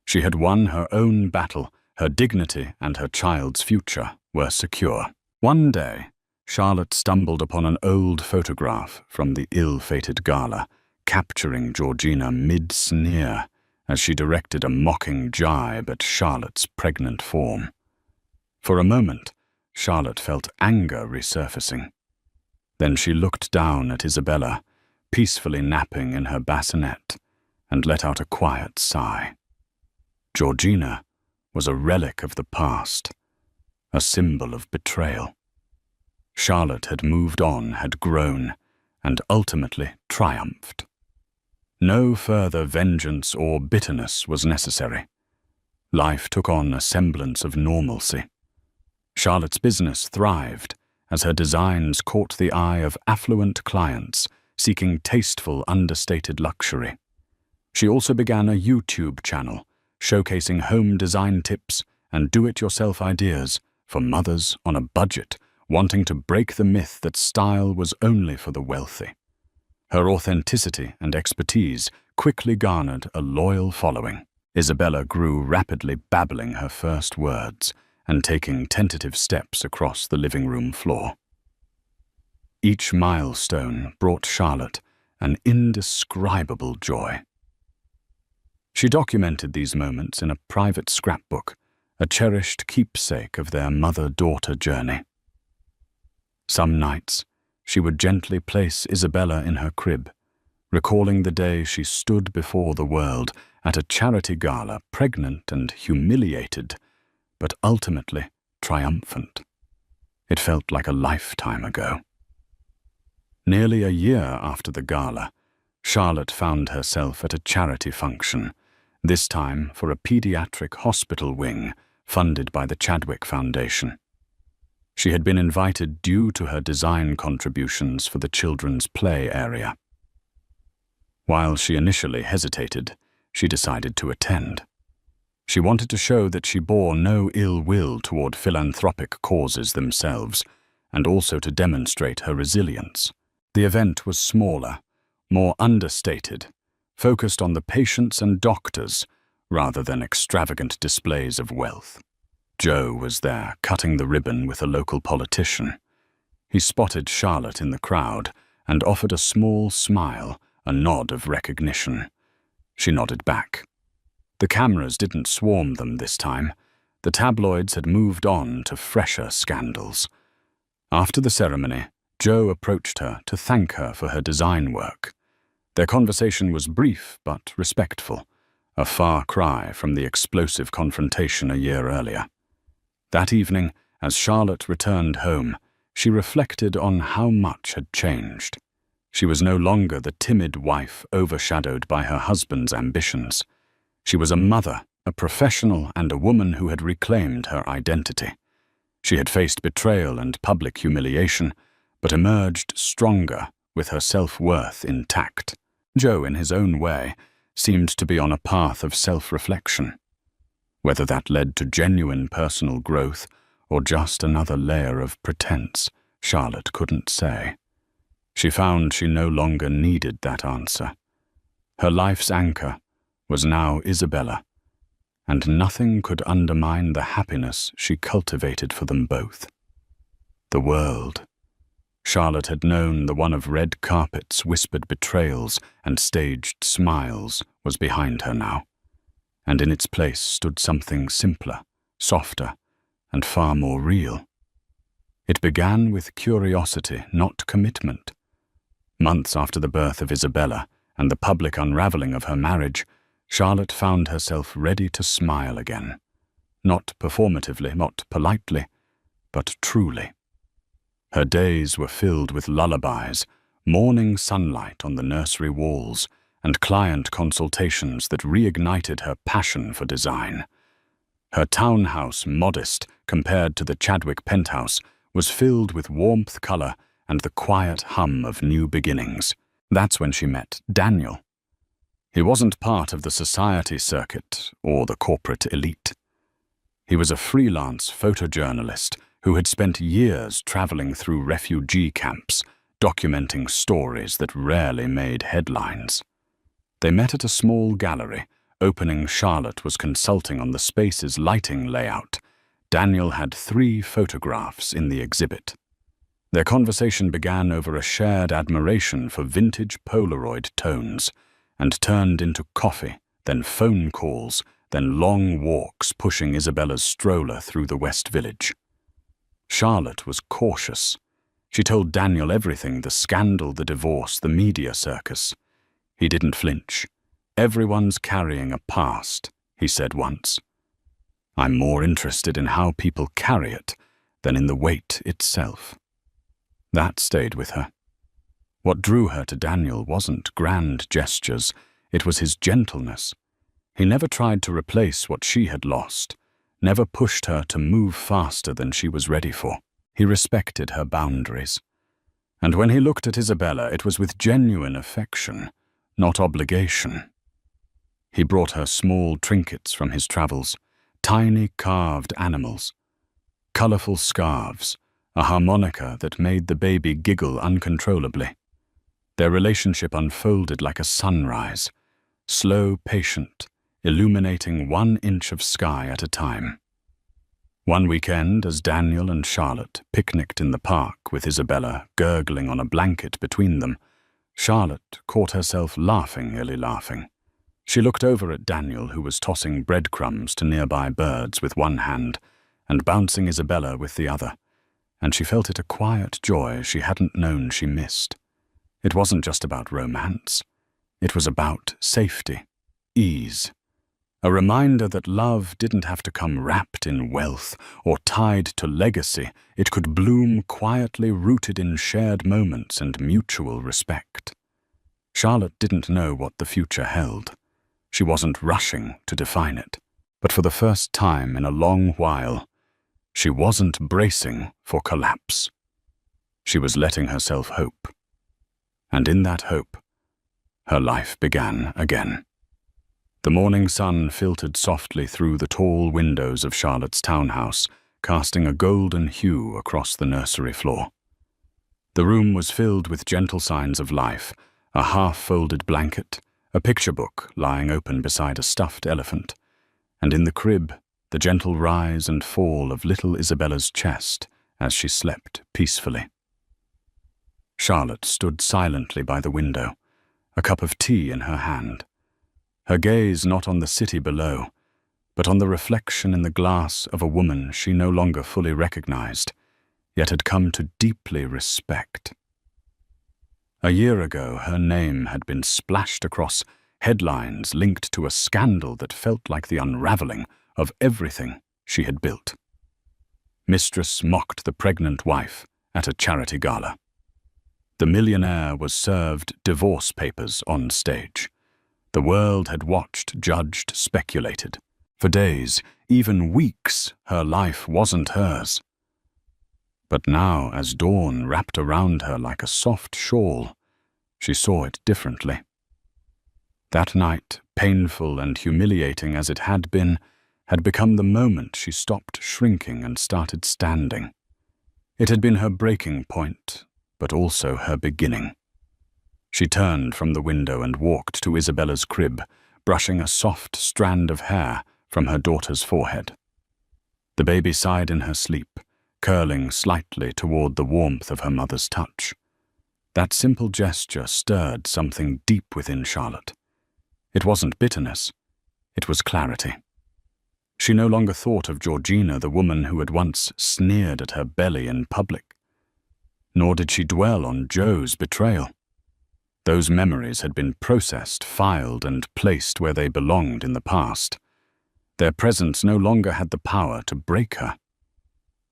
She had won her own battle, her dignity and her child's future were secure. One day, Charlotte stumbled upon an old photograph from the ill-fated Gala, capturing Georgina mid-sneer as she directed a mocking jibe at Charlotte's pregnant form. For a moment, Charlotte felt anger resurfacing. Then she looked down at Isabella, peacefully napping in her bassinet, and let out a quiet sigh. Georgina was a relic of the past, a symbol of betrayal. Charlotte had moved on, had grown, and ultimately triumphed. No further vengeance or bitterness was necessary. Life took on a semblance of normalcy. Charlotte's business thrived as her designs caught the eye of affluent clients seeking tasteful, understated luxury. She also began a YouTube channel showcasing home design tips and do-it-yourself ideas for mothers on a budget wanting to break the myth that style was only for the wealthy. Her authenticity and expertise quickly garnered a loyal following. Isabella grew rapidly, babbling her first words and taking tentative steps across the living room floor. Each milestone brought Charlotte an indescribable joy. She documented these moments in a private scrapbook, a cherished keepsake of their mother-daughter journey. Some nights, she would gently place Isabella in her crib, recalling the day she stood before the world at a charity gala, pregnant and humiliated, but ultimately triumphant. It felt like a lifetime ago. Nearly a year after the gala, Charlotte found herself at a charity function, this time for a pediatric hospital wing funded by the Chadwick Foundation. She had been invited due to her design contributions for the children's play area. While she initially hesitated, she decided to attend. She wanted to show that she bore no ill will toward philanthropic causes themselves, and also to demonstrate her resilience. The event was smaller, more understated, focused on the patients and doctors rather than extravagant displays of wealth. Joe was there, cutting the ribbon with a local politician. He spotted Charlotte in the crowd and offered a small smile, a nod of recognition. She nodded back. The cameras didn't swarm them this time. The tabloids had moved on to fresher scandals. After the ceremony, Joe approached her to thank her for her design work. Their conversation was brief but respectful, a far cry from the explosive confrontation a year earlier. That evening, as Charlotte returned home, she reflected on how much had changed. She was no longer the timid wife overshadowed by her husband's ambitions. She was a mother, a professional, and a woman who had reclaimed her identity. She had faced betrayal and public humiliation, but emerged stronger, with her self-worth intact. Joe, in his own way, seemed to be on a path of self-reflection. Whether that led to genuine personal growth or just another layer of pretense, Charlotte couldn't say. She found she no longer needed that answer. Her life's anchor was now Isabella, and nothing could undermine the happiness she cultivated for them both. The world. Charlotte had known the one of red carpets, whispered betrayals, and staged smiles was behind her now, and in its place stood something simpler, softer, and far more real. It began with curiosity, not commitment. Months after the birth of Isabella and the public unraveling of her marriage, Charlotte found herself ready to smile again. Not performatively, not politely, but truly. Her days were filled with lullabies, morning sunlight on the nursery walls, and client consultations that reignited her passion for design. Her townhouse, modest compared to the Chadwick penthouse, was filled with warmth, color, and the quiet hum of new beginnings. That's when she met Daniel. He wasn't part of the society circuit or the corporate elite. He was a freelance photojournalist who had spent years traveling through refugee camps, documenting stories that rarely made headlines. They met at a small gallery. Opening, Charlotte was consulting on the space's lighting layout. Daniel had 3 photographs in the exhibit. Their conversation began over a shared admiration for vintage Polaroid tones, and turned into coffee, then phone calls, then long walks pushing Isabella's stroller through the West Village. Charlotte was cautious. She told Daniel everything: the scandal, the divorce, the media circus. He didn't flinch. "Everyone's carrying a past," he said once. "I'm more interested in how people carry it than in the weight itself." That stayed with her. What drew her to Daniel wasn't grand gestures, it was his gentleness. He never tried to replace what she had lost, never pushed her to move faster than she was ready for. He respected her boundaries. And when he looked at Isabella, it was with genuine affection, not obligation. He brought her small trinkets from his travels, tiny carved animals, colorful scarves, a harmonica that made the baby giggle uncontrollably. Their relationship unfolded like a sunrise, slow, patient, illuminating 1 inch of sky at a time. One weekend, as Daniel and Charlotte picnicked in the park with Isabella gurgling on a blanket between them, Charlotte caught herself nearly laughing. She looked over at Daniel, who was tossing breadcrumbs to nearby birds with one hand and bouncing Isabella with the other, and she felt it a quiet joy she hadn't known she missed. It wasn't just about romance. It was about safety, ease, a reminder that love didn't have to come wrapped in wealth or tied to legacy. It could bloom quietly, rooted in shared moments and mutual respect. Charlotte didn't know what the future held. She wasn't rushing to define it. But for the first time in a long while, she wasn't bracing for collapse. She was letting herself hope. And in that hope, her life began again. The morning sun filtered softly through the tall windows of Charlotte's townhouse, casting a golden hue across the nursery floor. The room was filled with gentle signs of life: a half-folded blanket, a picture book lying open beside a stuffed elephant, and in the crib, the gentle rise and fall of little Isabella's chest as she slept peacefully. Charlotte stood silently by the window, a cup of tea in her hand, her gaze not on the city below, but on the reflection in the glass of a woman she no longer fully recognized, yet had come to deeply respect. A year ago, her name had been splashed across headlines linked to a scandal that felt like the unraveling of everything she had built. Mistress mocked the pregnant wife at a charity gala. The millionaire was served divorce papers on stage. The world had watched, judged, speculated. For days, even weeks, her life wasn't hers. But now, as dawn wrapped around her like a soft shawl, she saw it differently. That night, painful and humiliating as it had become the moment she stopped shrinking and started standing. It had been her breaking point, but also her beginning. She turned from the window and walked to Isabella's crib, brushing a soft strand of hair from her daughter's forehead. The baby sighed in her sleep, curling slightly toward the warmth of her mother's touch. That simple gesture stirred something deep within Charlotte. It wasn't bitterness, it was clarity. She no longer thought of Georgina, the woman who had once sneered at her belly in public. Nor did she dwell on Joe's betrayal. Those memories had been processed, filed, and placed where they belonged in the past. Their presence no longer had the power to break her.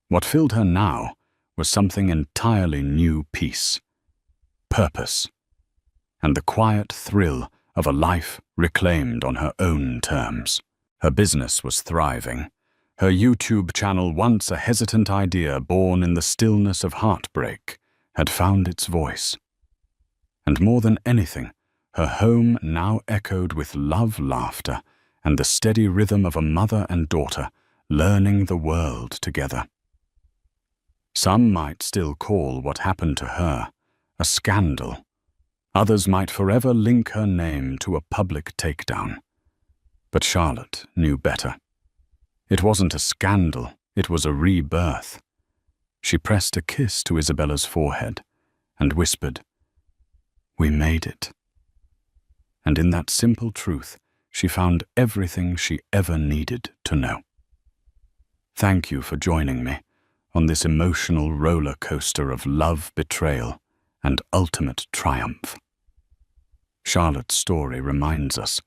What filled her now was something entirely new: peace, purpose, and the quiet thrill of a life reclaimed on her own terms. Her business was thriving. Her YouTube channel, once a hesitant idea born in the stillness of heartbreak, had found its voice. And more than anything, her home now echoed with love, laughter, and the steady rhythm of a mother and daughter learning the world together. Some might still call what happened to her a scandal. Others might forever link her name to a public takedown. But Charlotte knew better. It wasn't a scandal, it was a rebirth. She pressed a kiss to Isabella's forehead and whispered, "We made it." And in that simple truth, she found everything she ever needed to know. Thank you for joining me on this emotional roller coaster of love, betrayal, and ultimate triumph. Charlotte's story reminds us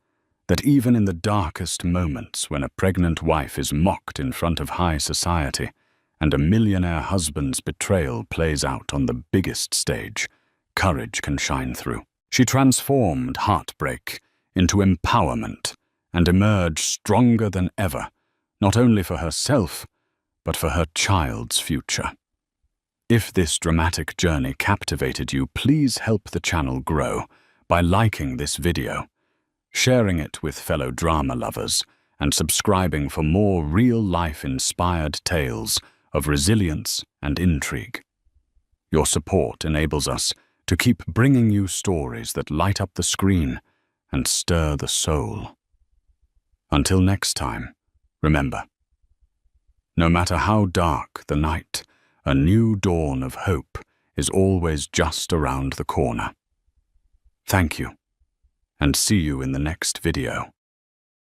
that even in the darkest moments, when a pregnant wife is mocked in front of high society and a millionaire husband's betrayal plays out on the biggest stage, courage can shine through. She transformed heartbreak into empowerment and emerged stronger than ever, not only for herself, but for her child's future. If this dramatic journey captivated you, please help the channel grow by liking this video, sharing it with fellow drama lovers, and subscribing for more real-life inspired tales of resilience and intrigue. Your support enables us to keep bringing you stories that light up the screen and stir the soul. Until next time, remember, no matter how dark the night, a new dawn of hope is always just around the corner. Thank you, and see you in the next video.